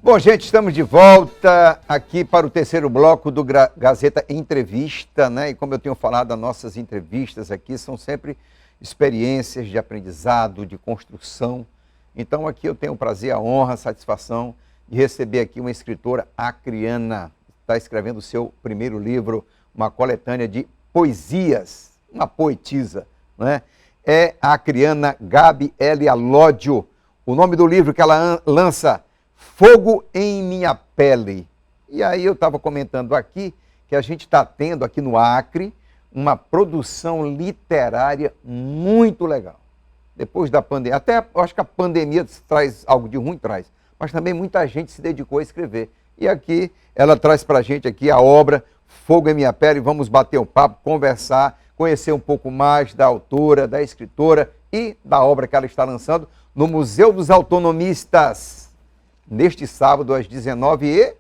Bom, gente, estamos de volta aqui para o terceiro bloco do Gazeta Entrevista, né? E como eu tenho falado, as nossas entrevistas aqui são sempre experiências de aprendizado, de construção. Então aqui eu tenho o prazer, a honra, a satisfação de receber aqui uma escritora acriana. Está escrevendo o seu primeiro livro, uma coletânea de poesias, uma poetisa, né? É a acriana Gabi L. Alódio. O nome do livro que ela lança, Fogo em Minha Pele. E aí eu estava comentando aqui que a gente está tendo aqui no Acre uma produção literária muito legal. Depois da pandemia, até eu acho que a pandemia traz algo de ruim, traz, mas também muita gente se dedicou a escrever. E aqui ela traz para a gente aqui a obra Fogo em Minha Pele. Vamos bater um papo, conversar, conhecer um pouco mais da autora, da escritora e da obra que ela está lançando no Museu dos Autonomistas, neste sábado às 19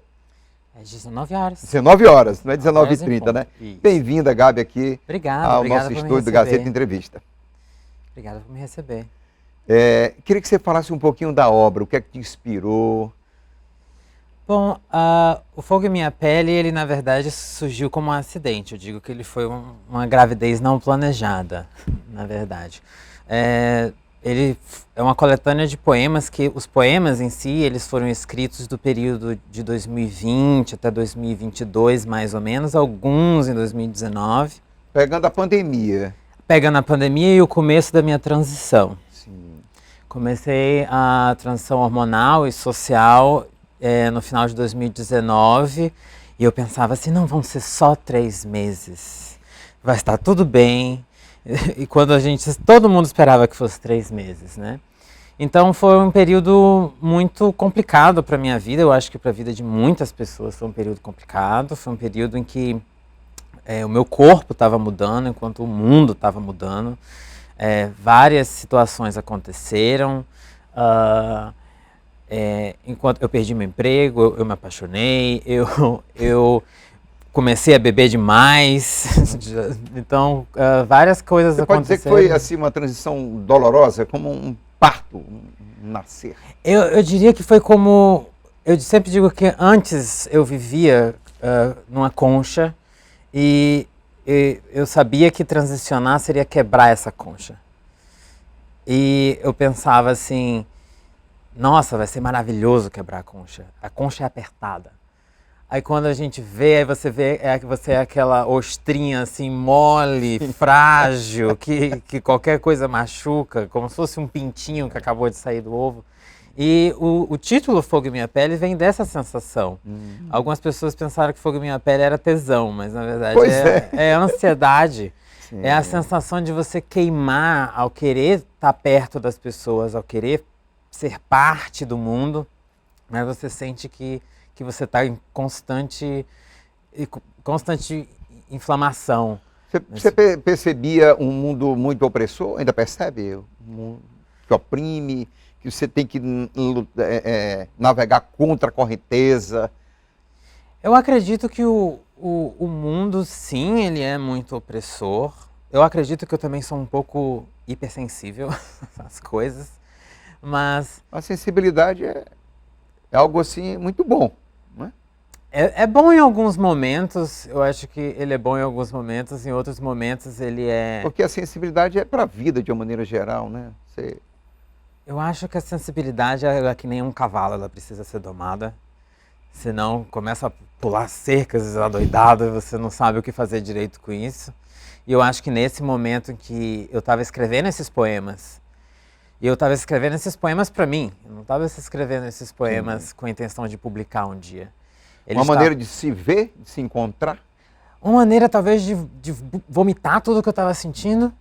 horas. 19 horas, não é 19h30, né? Bem-vinda, Gabi, aqui ao nosso estúdio do Gazeta Entrevista. Obrigada por me receber. Queria que você falasse um pouquinho da obra, o que é que te inspirou? Bom, o Fogo em Minha Pele, ele na verdade surgiu como um acidente. Eu digo que ele foi uma gravidez não planejada, na verdade. Ele é uma coletânea de poemas que os poemas em si, eles foram escritos do período de 2020 até 2022, mais ou menos, alguns em 2019. Pegando a pandemia. Pegando a pandemia e o começo da minha transição. Sim. Comecei a transição hormonal e social no final de 2019 e eu pensava assim, não, vão ser só 3 meses, vai estar tudo bem. E quando todo mundo esperava que fosse 3 meses, né? Então foi um período muito complicado para a minha vida, eu acho que para a vida de muitas pessoas foi um período complicado, foi um período em que o meu corpo estava mudando, enquanto o mundo estava mudando, várias situações aconteceram, enquanto eu perdi meu emprego, eu me apaixonei, eu comecei a beber demais, então várias coisas aconteceram. Pode dizer que foi assim, uma transição dolorosa, como um parto, um nascer? Eu diria que foi como, eu sempre digo que antes eu vivia numa concha e eu sabia que transicionar seria quebrar essa concha. E eu pensava assim, nossa, vai ser maravilhoso quebrar a concha é apertada. Aí quando a gente vê, aí você vê que você é aquela ostrinha assim mole, frágil, que qualquer coisa machuca, como se fosse um pintinho que acabou de sair do ovo. E o título Fogo em Minha Pele vem dessa sensação. Algumas pessoas pensaram que Fogo em Minha Pele era tesão, mas na verdade é ansiedade. Sim. É a sensação de você queimar ao querer estar perto das pessoas, ao querer ser parte do mundo, mas você sente que você está em constante inflamação. Você percebia um mundo muito opressor? Ainda percebe? Um mundo que oprime, que você tem que navegar contra a correnteza? Eu acredito que o mundo, sim, ele é muito opressor. Eu acredito que eu também sou um pouco hipersensível às coisas, mas... A sensibilidade é algo assim muito bom. É bom em alguns momentos, eu acho que ele é bom em alguns momentos, em outros momentos ele é... Porque a sensibilidade é para a vida de uma maneira geral, né? Eu acho que a sensibilidade é que nem um cavalo, ela precisa ser domada, senão começa a pular cercas adoidado, você não sabe o que fazer direito com isso. E eu acho que nesse momento em que eu estava escrevendo esses poemas, e eu estava escrevendo esses poemas para mim, eu não estava escrevendo esses poemas com a intenção de publicar um dia. Uma maneira de se ver, de se encontrar? Uma maneira talvez de vomitar tudo o que eu estava sentindo,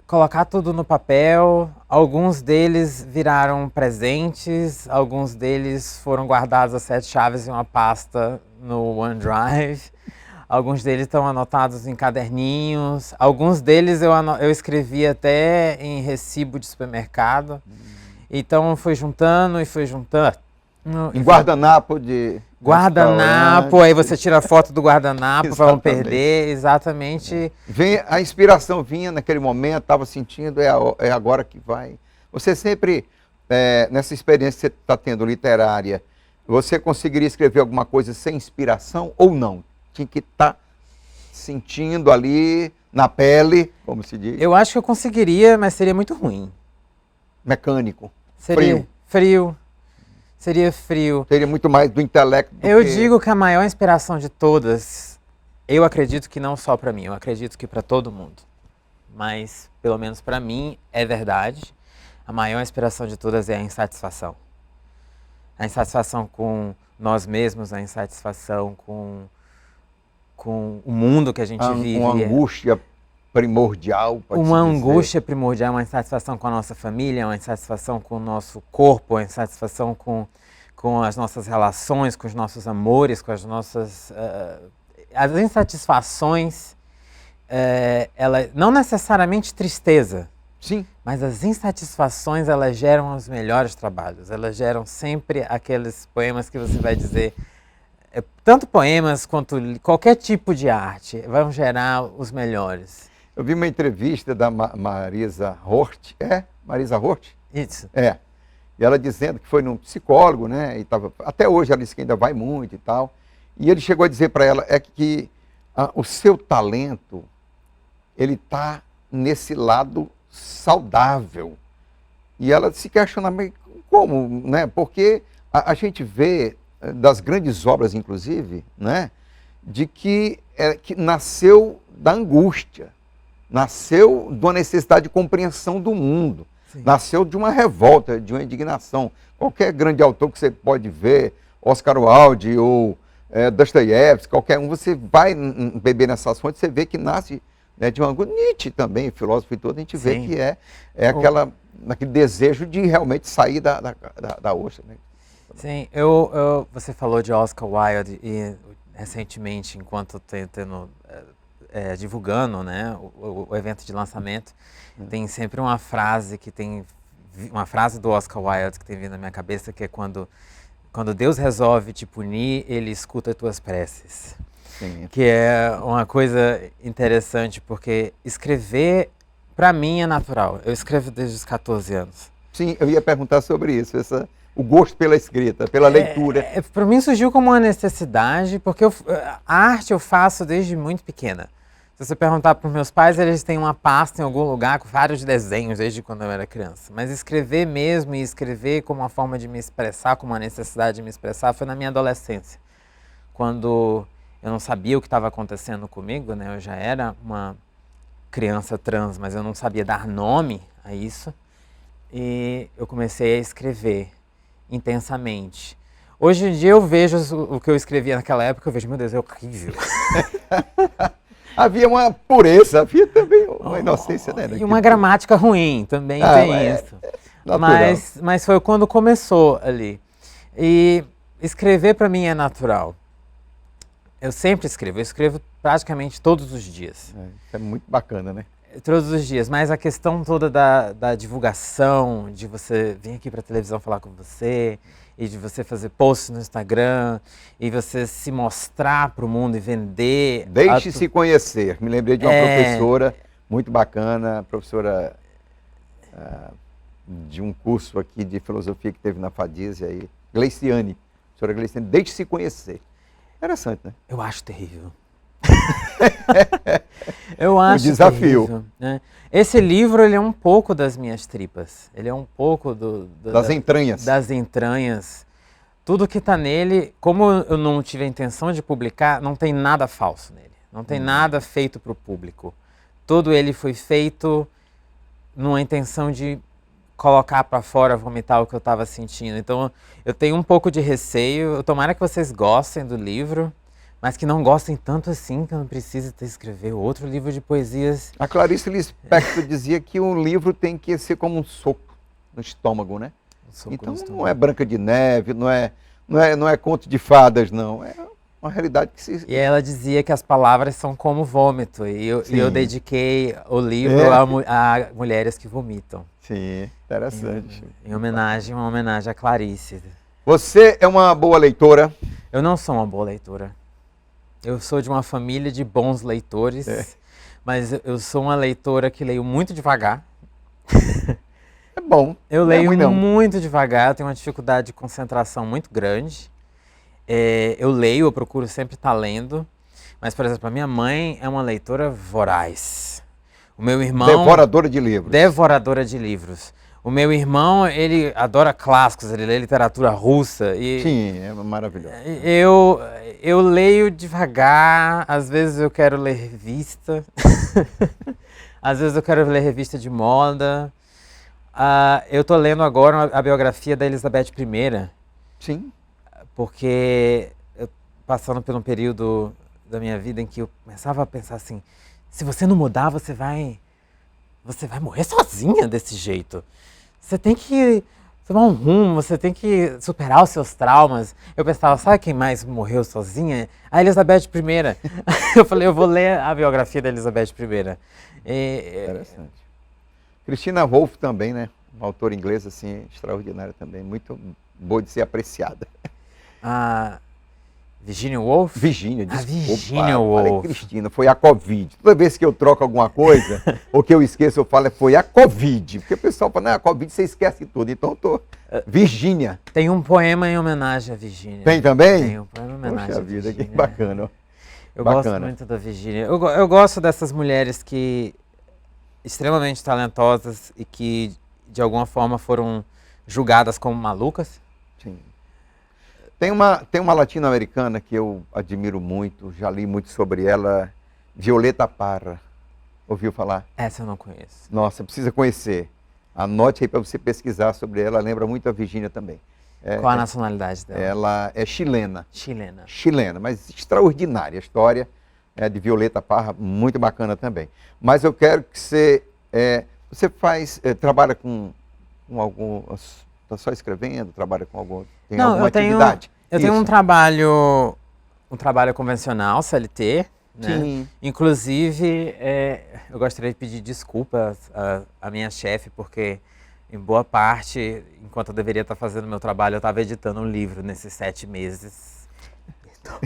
colocar tudo no papel. Alguns deles viraram presentes, alguns deles foram guardados às 7 chaves em uma pasta no OneDrive. Alguns deles estão anotados em caderninhos, alguns deles eu escrevi até em recibo de supermercado. Então foi juntando e foi juntando. Em guardanapo de... Guardanapo, aí você tira a foto do guardanapo para não perder, exatamente. A inspiração vinha naquele momento, estava sentindo, é agora que vai. Você sempre, nessa experiência que você está tendo literária, Você conseguiria escrever alguma coisa sem inspiração ou não? Tinha que estar sentindo ali na pele, como se diz, Eu acho que eu conseguiria, mas seria muito ruim. mecânico, Seria frio. Seria frio. Teria muito mais do intelecto do Eu que... digo que a maior inspiração de todas, eu acredito que não só para mim, eu acredito que para todo mundo. Mas, pelo menos para mim, é verdade. A maior inspiração de todas é a insatisfação. A insatisfação com nós mesmos, a insatisfação com o mundo que a gente vive. Uma angústia primordial, pode-se Uma dizer. angústia primordial, uma insatisfação com a nossa família, uma insatisfação com o nosso corpo, uma insatisfação com as nossas relações, com os nossos amores, com as nossas... as insatisfações, ela, não necessariamente tristeza, Sim. mas as insatisfações, elas geram os melhores trabalhos. Elas geram sempre aqueles poemas que você vai dizer... tanto poemas quanto qualquer tipo de arte vão gerar os melhores. Eu vi uma entrevista da Marisa Hort. Marisa Hort? Isso. E ela dizendo que foi num psicólogo, né? E até hoje ela disse que ainda vai muito e tal. E ele chegou a dizer para ela que o seu talento, ele está nesse lado saudável. E ela se questiona, mas como, né? Porque a gente vê das grandes obras, inclusive, né? De que nasceu da angústia. Nasceu de uma necessidade de compreensão do mundo. Sim. Nasceu de uma revolta, de uma indignação. Qualquer grande autor que você pode ver, Oscar Wilde ou Dostoiévski, qualquer um, você vai beber nessas fontes, você vê que nasce, né, de uma angústia. Nietzsche também, filósofo e todo, a gente vê que aquele desejo de realmente sair da ostra. Né? Sim, você falou de Oscar Wilde e recentemente, enquanto divulgando, né, o evento de lançamento, tem sempre uma frase do Oscar Wilde que tem vindo na minha cabeça, que é quando Deus resolve te punir, ele escuta tuas preces. Sim. Que é uma coisa interessante, porque escrever, para mim, é natural. Eu escrevo desde os 14 anos. Sim, eu ia perguntar sobre isso, o gosto pela escrita, pela leitura. Para mim surgiu como uma necessidade, porque a arte eu faço desde muito pequena. Se você perguntar para os meus pais, eles têm uma pasta em algum lugar com vários desenhos desde quando eu era criança. Mas escrever mesmo, e escrever como uma forma de me expressar, como uma necessidade de me expressar, foi na minha adolescência. Quando eu não sabia o que estava acontecendo comigo, né? Eu já era uma criança trans, mas eu não sabia dar nome a isso. E eu comecei a escrever intensamente. Hoje em dia eu vejo o que eu escrevia naquela época, eu vejo, meu Deus, é horrível. Havia uma pureza, havia também uma inocência, né? E uma gramática ruim, também tem isso. Mas foi quando começou ali. E escrever para mim é natural. Eu sempre escrevo, eu escrevo praticamente todos os dias. Isso é muito bacana, né? Todos os dias, mas a questão toda da divulgação, de você vir aqui para a televisão falar com você, e de você fazer posts no Instagram, e você se mostrar para o mundo e vender... Deixe-se conhecer. Me lembrei de uma professora muito bacana, professora de um curso aqui de filosofia que teve na Fadise, aí, Gleiciane. Professora Gleiciane, deixe-se conhecer. Interessante, né? Eu acho terrível. Eu acho um desafio. Terrível, né? Esse livro, ele é um pouco das minhas tripas. Ele é um pouco das entranhas. Das entranhas. Tudo que está nele, como eu não tive a intenção de publicar, não tem nada falso nele. Não tem nada feito para o público. Todo ele foi feito numa intenção de colocar para fora, vomitar o que eu estava sentindo. Então, eu tenho um pouco de receio. Tomara que vocês gostem do livro, mas que não gostem tanto assim, que eu não preciso escrever outro livro de poesias. A Clarice Lispector dizia que um livro tem que ser como um soco no estômago, né? Então não é Branca de Neve, não é conto de fadas, não. É uma realidade que se... E ela dizia que as palavras são como vômito, e eu dediquei o livro a mulheres que vomitam. Sim, interessante. Uma homenagem a Clarice. Você é uma boa leitora? Eu não sou uma boa leitora. Eu sou de uma família de bons leitores, mas eu sou uma leitora que leio muito devagar. É bom. Eu leio muito devagar, eu tenho uma dificuldade de concentração muito grande. Eu leio, eu procuro sempre estar lendo. Mas, por exemplo, a minha mãe é uma leitora voraz. O meu irmão... Devoradora de livros. Devoradora de livros. O meu irmão, ele adora clássicos, ele lê literatura russa. Sim, é maravilhoso. Eu leio devagar, às vezes eu quero ler revista, às vezes eu quero ler revista de moda. Eu estou lendo agora a biografia da Elizabeth I. Sim. Porque eu passando por um período da minha vida em que eu começava a pensar assim, se você não mudar, você vai morrer sozinha desse jeito. Você tem que tomar um rumo, você tem que superar os seus traumas. Eu pensava, sabe quem mais morreu sozinha? A Elizabeth I. Eu falei, eu vou ler a biografia da Elizabeth I. Interessante. Christina Wolff também, né? Uma autora inglesa, assim, extraordinária também. Muito boa de ser apreciada. A Virginia Woolf? Virginia, desculpa. Virginia Woolf. Falei Cristina, foi a Covid. Toda vez que eu troco alguma coisa, ou que eu esqueço, eu falo, foi a Covid. Porque o pessoal fala, não, a Covid você esquece tudo. Então eu tô... Virginia. Tem um poema em homenagem à Virginia. Tem também? Tem um poema em homenagem Poxa à vida, Virginia. que bacana. Eu gosto muito da Virginia. Eu gosto dessas mulheres que extremamente talentosas e que de alguma forma foram julgadas como malucas. Sim. Tem uma latino-americana que eu admiro muito, já li muito sobre ela, Violeta Parra. Ouviu falar? Essa eu não conheço. Nossa, precisa conhecer. Anote aí para você pesquisar sobre ela, lembra muito a Virginia também. Qual a nacionalidade dela? Ela é chilena. Chilena, mas extraordinária a história de Violeta Parra, muito bacana também. Mas eu quero que você trabalha com algum, está só escrevendo, trabalha com algum, tem alguma atividade? Eu tenho um trabalho convencional, CLT, né? Sim. Inclusive, eu gostaria de pedir desculpas à minha chefe, porque em boa parte, enquanto eu deveria estar fazendo meu trabalho, eu estava editando um livro nesses 7 meses. Então...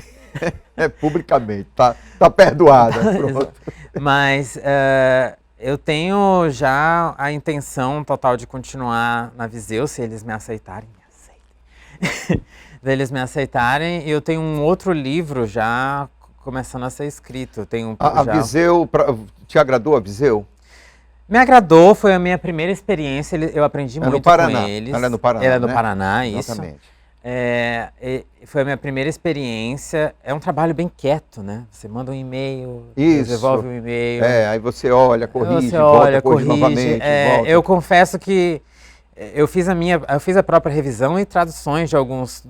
publicamente, tá perdoada. Pronto. Mas eu tenho já a intenção total de continuar na Viseu, se eles me aceitarem. Eles me aceitarem, e eu tenho um outro livro já começando a ser escrito. A Viseu, te agradou a Viseu? Me agradou, foi a minha primeira experiência, eu aprendi muito com eles. Ela é no Paraná, Ela é no Paraná, isso. Exatamente. Foi a minha primeira experiência. É um trabalho bem quieto, né? Você manda um e-mail, devolve um e-mail. Aí você olha, corrige, volta, corrige novamente. Volta. Eu confesso que eu fiz a própria revisão e traduções de alguns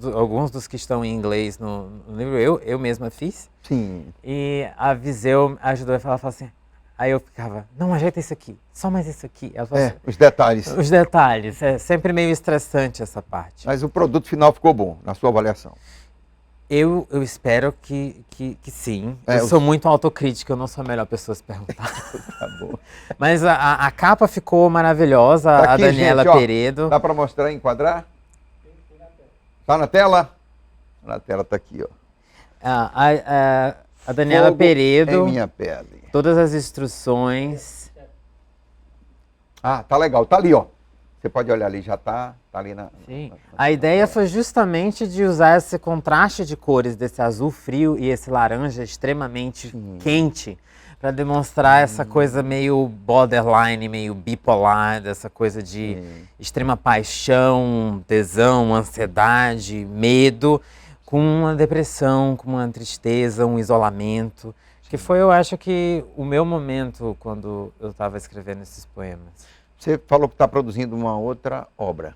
dos que estão em inglês no livro. Eu mesma fiz. Sim. E a Viseu ajudou a falar assim. Aí eu ficava, não, ajeita isso aqui, só mais isso aqui. Ela falou assim, os detalhes. Os detalhes, é sempre meio estressante essa parte. Mas o produto final ficou bom, na sua avaliação? Eu espero que sim. Eu sou muito autocrítica, eu não sou a melhor pessoa a se perguntar. Tá bom. Mas a capa ficou maravilhosa, tá aqui, a Daniela gente, Peredo. Dá para mostrar e enquadrar? Tá na tela? Na tela tá aqui, ó. A Daniela Peredo. Em minha pele. Todas as instruções. Tá legal, tá ali, ó. Você pode olhar ali, já tá ali na... Sim. A ideia foi justamente de usar esse contraste de cores desse azul frio e esse laranja extremamente quente para demonstrar essa coisa meio borderline, meio bipolar, dessa coisa de extrema paixão, tesão, ansiedade, medo, com uma depressão, com uma tristeza, um isolamento. Que foi, eu acho que, o meu momento quando eu estava escrevendo esses poemas. Você falou que está produzindo uma outra obra.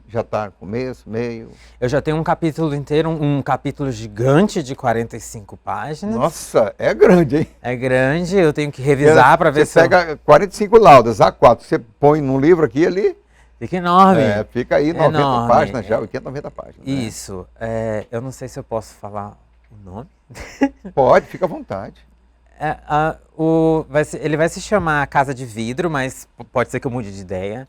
Já está começo, meio... Eu já tenho um capítulo inteiro, um capítulo gigante de 45 páginas. Nossa, é grande, hein? É grande, eu tenho que revisar para ver se... Você pega 45 laudas, A4, você põe num livro aqui e ali... Fica enorme. Fica aí 90 páginas já, 80, 90 páginas. Isso. Eu não sei se eu posso falar o nome. Pode, fica à vontade. Ele vai se chamar Casa de Vidro, mas pode ser que eu mude de ideia.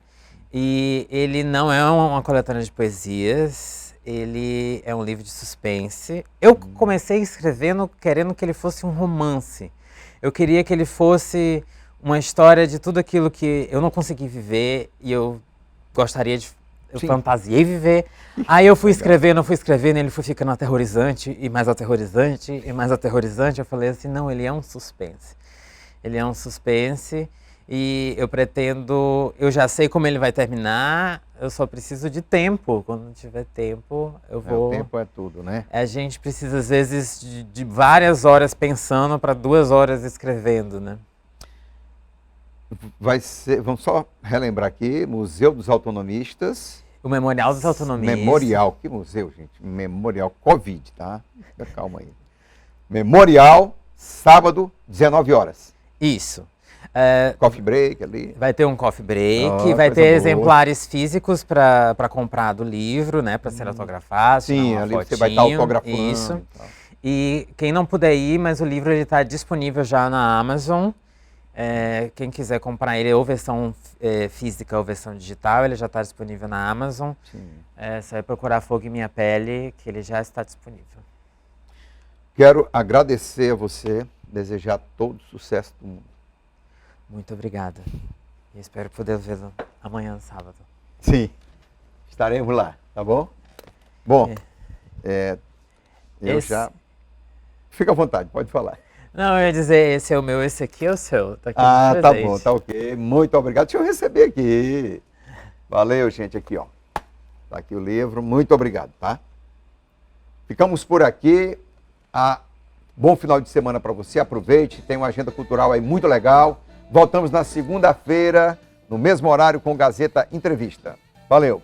E ele não é uma coletânea de poesias, ele é um livro de suspense. Eu comecei escrevendo querendo que ele fosse um romance. Eu queria que ele fosse uma história de tudo aquilo que eu não consegui viver e eu gostaria de eu Sim. fantasiei viver. Aí eu fui escrevendo, ele foi ficando aterrorizante, e mais aterrorizante, e mais aterrorizante. Eu falei assim, não, ele é um suspense. Ele é um suspense e eu pretendo, eu já sei como ele vai terminar, eu só preciso de tempo. Quando tiver tempo, eu vou... O tempo é tudo, né? A gente precisa, às vezes, de várias horas pensando para 2 horas escrevendo, né? Vai ser, vamos só relembrar aqui, Museu dos Autonomistas. O Memorial dos Autonomistas. Memorial, que museu, gente? Memorial Covid, tá? Fica calma aí. Memorial, sábado, 19 horas. Isso. Coffee break ali. Vai ter um coffee break, Ah, vai coisa ter boa. exemplares físicos para comprar do livro, né? Para ser autografado. Sim, tirar uma ali você vai estar fotinho, autografando. Isso. E tal. E quem não puder ir, mas o livro está disponível já na Amazon. Quem quiser comprar ele, ou versão física ou versão digital, ele já está disponível na Amazon. Sim. Você vai procurar Fogo em Minha Pele, que ele já está disponível. Quero agradecer a você, desejar todo o sucesso do mundo. Muito obrigada. E espero poder vê-lo amanhã, sábado. Sim, estaremos lá, tá bom? Bom, eu já... Fica à vontade, pode falar. Não, eu ia dizer, esse é o meu, esse aqui é o seu. Tá aqui Ah, tá bom, tá ok. Muito obrigado. Deixa eu receber aqui. Valeu, gente, aqui, ó. Tá aqui o livro. Muito obrigado, tá? Ficamos por aqui. Bom final de semana para você. Aproveite, tem uma agenda cultural aí muito legal. Voltamos na segunda-feira, no mesmo horário, com Gazeta Entrevista. Valeu!